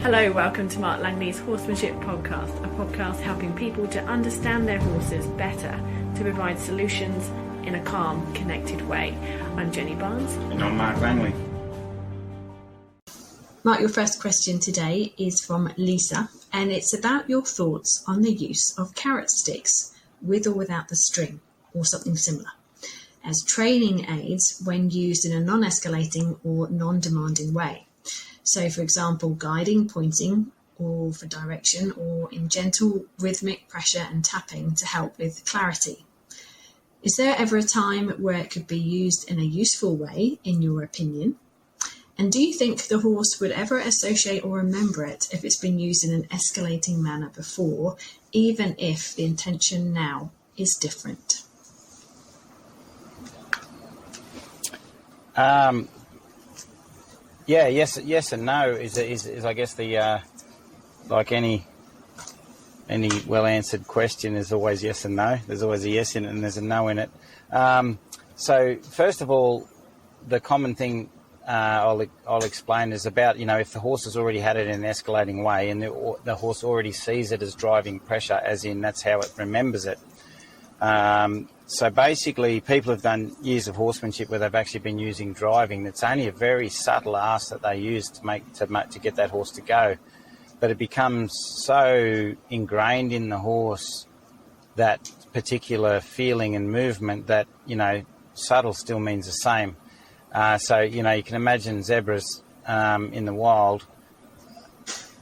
Hello, welcome to Mark Langley's Horsemanship Podcast, a podcast helping people to understand their horses better to provide solutions in a calm, connected way. I'm Jenny Barnes. And I'm Mark Langley. Mark, your first question today is from Lisa, and it's about your thoughts on the use of carrot sticks, with or without the string, or something similar, as training aids when used in a non-escalating or non-demanding way. So, for example, guiding, pointing, or for direction, or in gentle rhythmic pressure and tapping to help with clarity. Is there ever a time where it could be used in a useful way, in your opinion? And do you think the horse would ever associate or remember it if it's been used in an escalating manner before, even if the intention now is different? Yes and no is I guess the like any well answered question is always yes and no. There's always a yes in it and there's a no in it. So first of all, the common thing I'll explain is about, if the horse has already had it in an escalating way and the horse already sees it as driving pressure, as in that's how it remembers it. So basically, people have done years of horsemanship where they've actually been using driving. It's only a very subtle ask that they use to get that horse to go, but it becomes so ingrained in the horse, that particular feeling and movement, that subtle still means the same. So you can imagine zebras in the wild.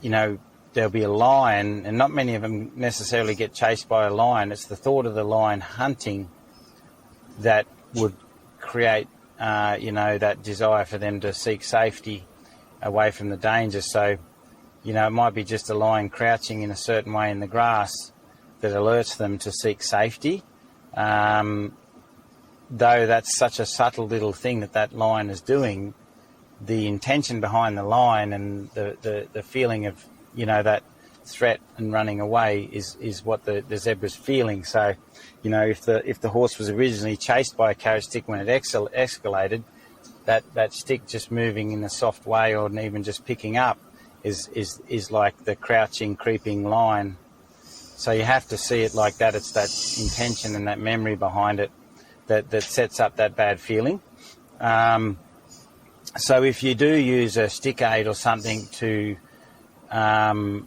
There'll be a lion, and not many of them necessarily get chased by a lion. It's the thought of the lion hunting that would create, that desire for them to seek safety away from the danger. So, it might be just a lion crouching in a certain way in the grass that alerts them to seek safety. Though that's such a subtle little thing that lion is doing, the intention behind the lion and the feeling of, that threat and running away is what the zebra's feeling. So, if the horse was originally chased by a carrot stick when it escalated, that stick just moving in a soft way or even just picking up is like the crouching, creeping lion. So you have to see it like that. It's that intention and that memory behind it that sets up that bad feeling. So if you do use a stick aid or something to and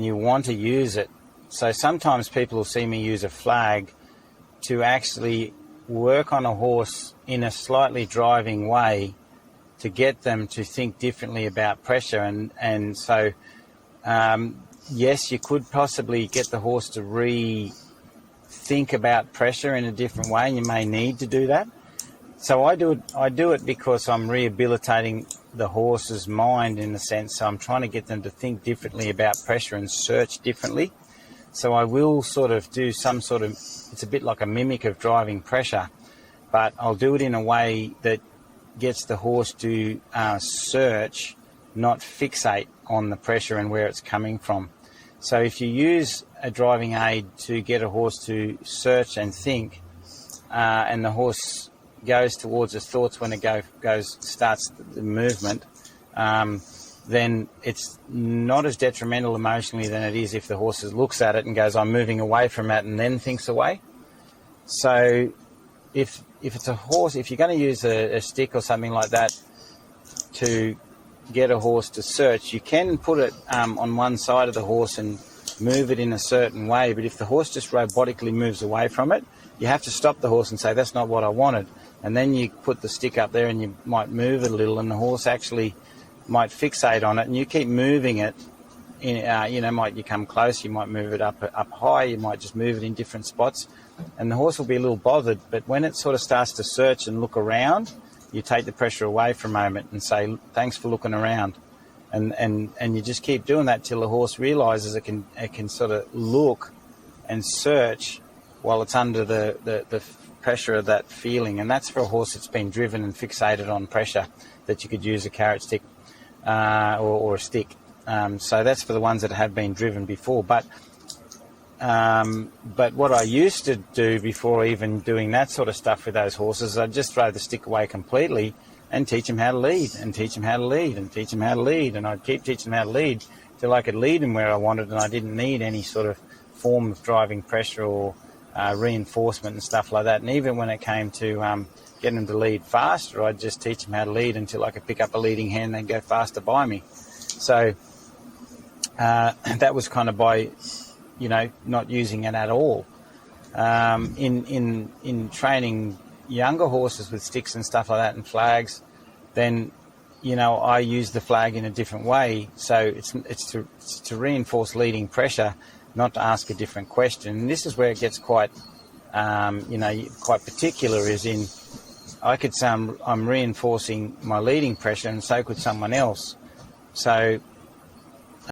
you want to use it. So sometimes people will see me use a flag to actually work on a horse in a slightly driving way to get them to think differently about pressure. And so, yes, you could possibly get the horse to rethink about pressure in a different way, and you may need to do that. So I do it because I'm rehabilitating the horse's mind, in a sense. So I'm trying to get them to think differently about pressure and search differently. So I will sort of do some sort of, it's a bit like a mimic of driving pressure, but I'll do it in a way that gets the horse to search, not fixate on the pressure and where it's coming from. So if you use a driving aid to get a horse to search and think, and the horse goes towards its thoughts when it starts the movement, then it's not as detrimental emotionally than it is if the horse looks at it and goes, I'm moving away from that, and then thinks away. So if it's a horse, if you're going to use a stick or something like that to get a horse to search, you can put it on one side of the horse and move it in a certain way, but if the horse just robotically moves away from it, you have to stop the horse and say, that's not what I wanted. And then you put the stick up there and you might move it a little, and the horse actually might fixate on it, and you keep moving it. You come close, you might move it up high, you might just move it in different spots, and the horse will be a little bothered. But when it sort of starts to search and look around, you take the pressure away for a moment and say, thanks for looking around. And you just keep doing that till the horse realises it can sort of look and search while it's under the pressure of that feeling. And that's for a horse that's been driven and fixated on pressure, that you could use a carrot stick or a stick. So that's for the ones that have been driven before. But what I used to do before even doing that sort of stuff with those horses, I'd just throw the stick away completely and teach them how to lead, and teach them how to lead, and teach them how to lead. And I'd keep teaching them how to lead till I could lead them where I wanted, and I didn't need any sort of form of driving pressure or reinforcement and stuff like that. And even when it came to getting them to lead faster, I'd just teach them how to lead until I could pick up a leading hand and they'd go faster by me. So that was kind of by, not using it at all. In training younger horses with sticks and stuff like that and flags, then I use the flag in a different way. So it's to reinforce leading pressure, not to ask a different question. And this is where it gets quite quite particular, is in I could say I'm reinforcing my leading pressure, and so could someone else. So